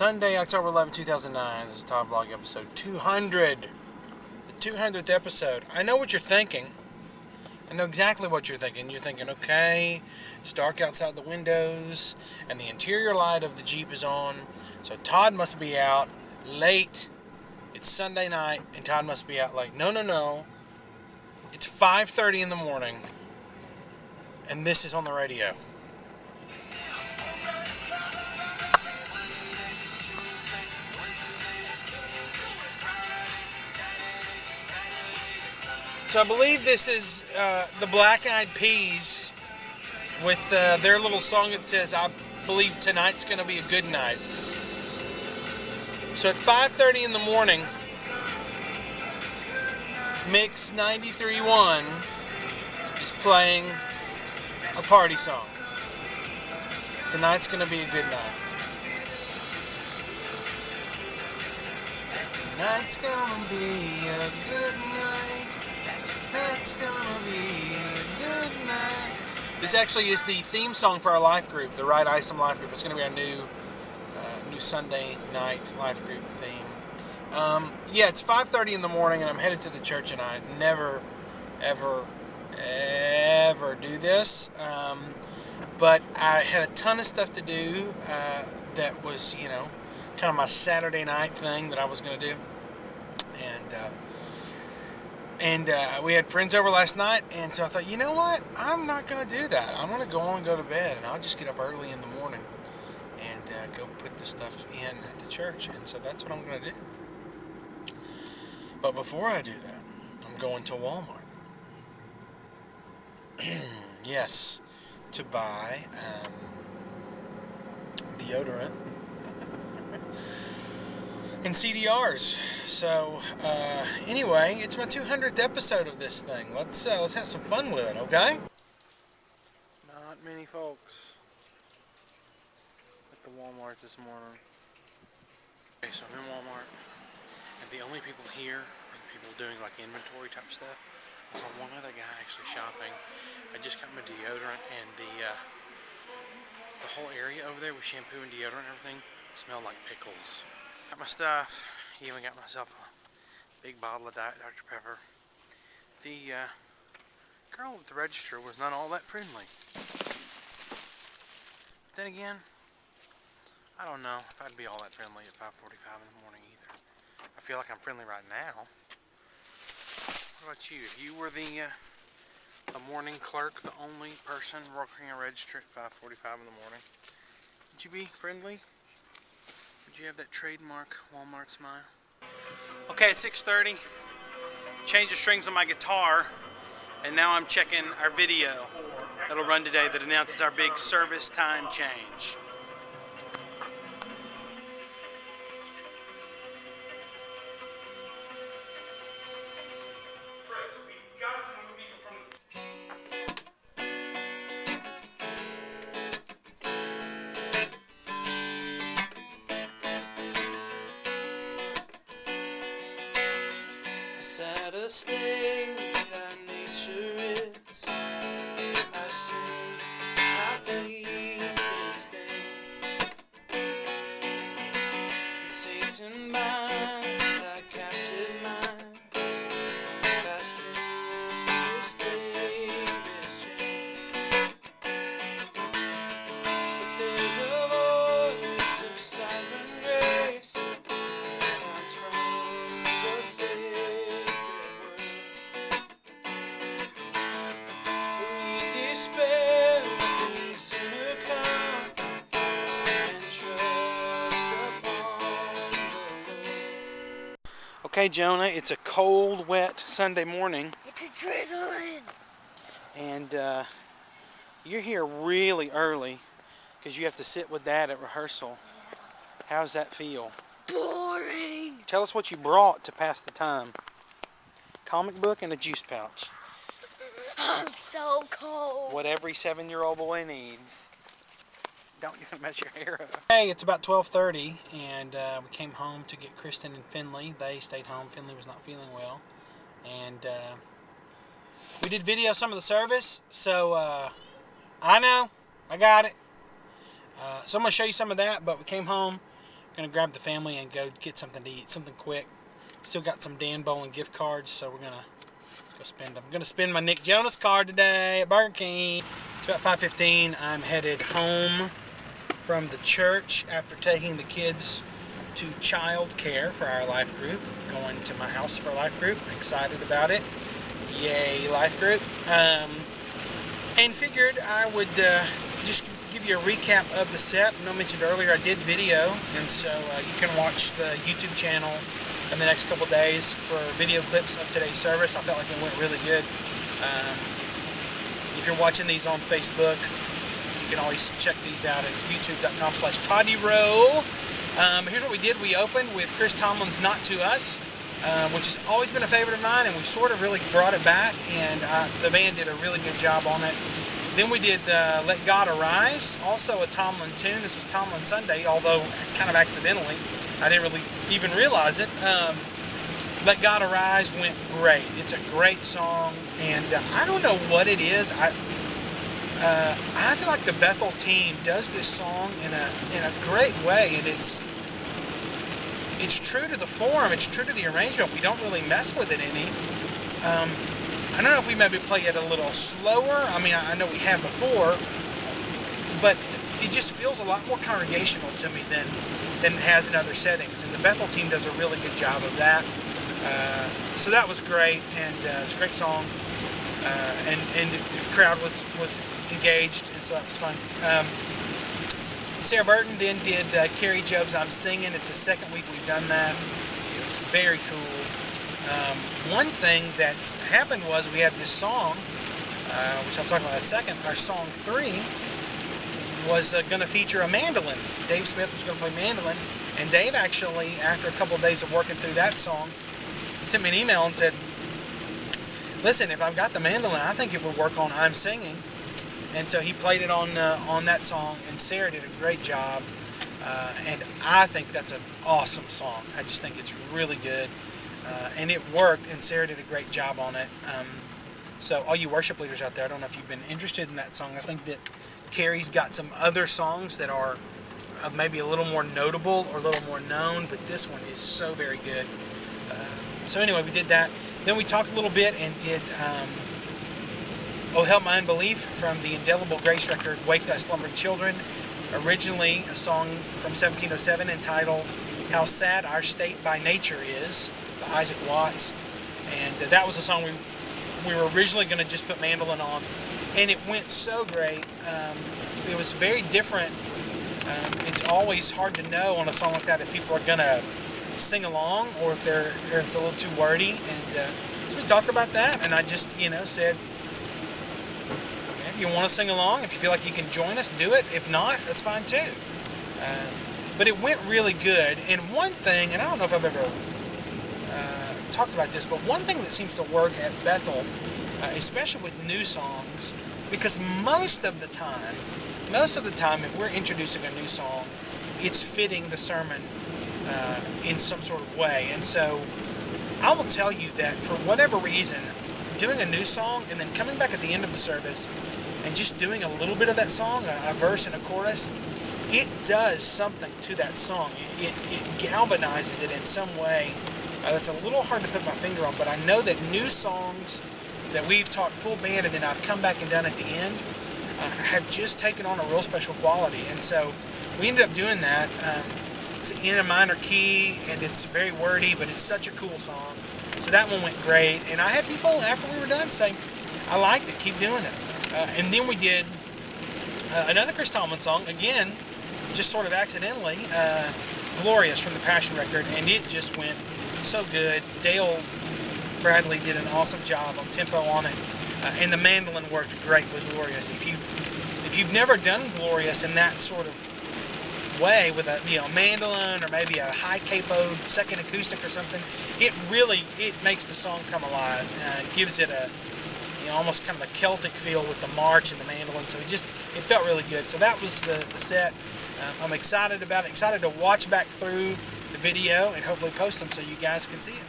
Sunday, October 11, 2009. This is Todd Vlog episode 200. The 200th episode. I know what you're thinking. I know exactly what you're thinking. You're thinking, okay, it's dark outside the windows, and the interior light of the Jeep is on, so Todd must be out late. It's Sunday night, and Todd must be out late. No, no, no. It's 5:30 in the morning, and this is on the radio. So I believe this is the Black Eyed Peas with their little song that says, I believe tonight's going to be a good night. So at 5:30 in the morning, Mix 93.1 is playing a party song. Tonight's going to be a good night. Tonight's going to be a good night. Tonight's going to be a good night. This actually is the theme song for our life group, the Wright life group. It's going to be our new Sunday night life group theme. Yeah, it's 5:30 in the morning, and I'm headed to the church, and I never, ever, ever do this. But I had a ton of stuff to do that was, kind of my Saturday night thing that I was going to do. And we had friends over last night, and so I thought, you know what? I'm not going to do that. I'm going to go on and go to bed, and I'll just get up early in the morning and go put the stuff in at the church. And so that's what I'm going to do. But before I do that, I'm going to Walmart. Yes, to buy deodorant and CDRs. So anyway, it's my 200th episode of this thing. Let's have some fun with it, okay? Not many folks at the Walmart this morning. Okay, so I'm in Walmart, and the only people here are the people doing like inventory type stuff. I saw one other guy actually shopping. I just got my deodorant, and the whole area over there with shampoo and deodorant and everything smelled like pickles. Got my stuff. Even got myself a big bottle of Diet Dr. Pepper. The girl at the register was not all that friendly. But then again, I don't know if I'd be all that friendly at 5:45 in the morning either. I feel like I'm friendly right now. What about you? If you were the morning clerk, the only person working a register at 5:45 in the morning, would you be friendly? Would you have that trademark Walmart smile? Okay, it's 6:30. Changed the strings on my guitar, and now I'm checking our video that'll run today that announces our big service time change. A state that nature is. I sing how deep it stays. Satan binds that captive mind, fast in the slave's chain. But there's a voice of siren grace sounds from the sacred. Okay, Jonah, it's a cold, wet Sunday morning. It's a drizzling. And you're here really early because you have to sit with Dad at rehearsal. Yeah. How's that feel? Boring. Tell us what you brought to pass the time. Comic book and a juice pouch. I'm so cold. What every 7-year-old boy needs. Don't you mess your hair up. Hey, it's about 12:30, and we came home to get Kristen and Finley. They stayed home. Finley was not feeling well. And we did video some of the service, so I know, I got it. So I'm going to show you some of that, but we came home, Gonna grab the family and go get something to eat, something quick. Still got some Dan Bowling gift cards, so we're gonna go spend them. I'm gonna spend my Nick Jonas card today at Burger King. It's about 5:15. I'm headed home from the church after taking the kids to child care for our life group. Going to my house for life group. Excited about it. Yay, life group. And figured I would just give you a recap of the set. I mentioned earlier I did video, and so you can watch the YouTube channel in the next couple days for video clips of today's service. I felt like it went really good. If you're watching these on Facebook, you can always check these out at youtube.com/ToddyRow. Here's what we did. We opened with Chris Tomlin's Not To Us, which has always been a favorite of mine, and we sort of really brought it back, and the band did a really good job on it. Then we did Let God Arise, also a Tomlin tune. This was Tomlin Sunday, although kind of accidentally. I didn't really even realize it. Let God Arise went great. It's a great song, and I don't know what it is. I feel like the Bethel team does this song in a great way, and it's true to the form, it's true to the arrangement. We don't really mess with it any. I don't know if we maybe play it a little slower. I mean, I know we have before, but it just feels a lot more congregational to me than it has in other settings. And the Bethel team does a really good job of that. So that was great, and it's a great song. And the crowd was engaged, and so that was fun. Sarah Burton then did Carrie Job's I'm Singing. It's the second week we've done that. It was very cool. One thing that happened was we had this song, which I'll talk about in a second. Our song 3 was going to feature a mandolin. Dave Smith was going to play mandolin, and Dave actually, after a couple of days of working through that song, sent me an email and said, listen, if I've got the mandolin, I think it would work on I'm Singing. And so he played it on that song, and Sarah did a great job. And I think that's an awesome song. I just think it's really good. And it worked, and Sarah did a great job on it. So all you worship leaders out there, I don't know if you've been interested in that song. I think that Carrie's got some other songs that are maybe a little more notable or a little more known, but this one is so very good. So anyway, we did that. Then we talked a little bit and did Oh Help My Unbelief from the Indelible Grace record, Wake Thy Slumbering Children. Originally a song from 1707 entitled How Sad Our State by Nature Is, by Isaac Watts. And that was a song we were originally going to just put mandolin on, and it went so great. It was very different. It's always hard to know on a song like that if people are going to sing along or if it's a little too wordy. And so we talked about that, and I just said, if you want to sing along, if you feel like you can join us, do it. If not, that's fine too. But it went really good. And one thing, and I don't know if I've ever talked about this, but one thing that seems to work at Bethel, especially with new songs, because most of the time, if we're introducing a new song, it's fitting the sermon in some sort of way. And so I will tell you that for whatever reason, doing a new song and then coming back at the end of the service and just doing a little bit of that song, a verse and a chorus, it does something to that song. It galvanizes it in some way. That's a little hard to put my finger on, but I know that new songs that we've taught full band and then I've come back and done at the end have just taken on a real special quality. And so we ended up doing that. It's in a minor key, and it's very wordy, but it's such a cool song. So that one went great. And I had people, after we were done, say, I liked it, keep doing it. And then we did another Chris Tomlin song, again, just sort of accidentally, Glorious from the Passion record, and it just went so good. Dale Bradley did an awesome job on tempo on it, and the mandolin worked great with Glorious. If you've never done Glorious in that sort of way with a mandolin or maybe a high capoed second acoustic or something, it makes the song come alive. It gives it a almost kind of a Celtic feel with the march and the mandolin. So it felt really good. So that was the set. I'm excited about it. Excited to watch back through the video and hopefully post them so you guys can see it.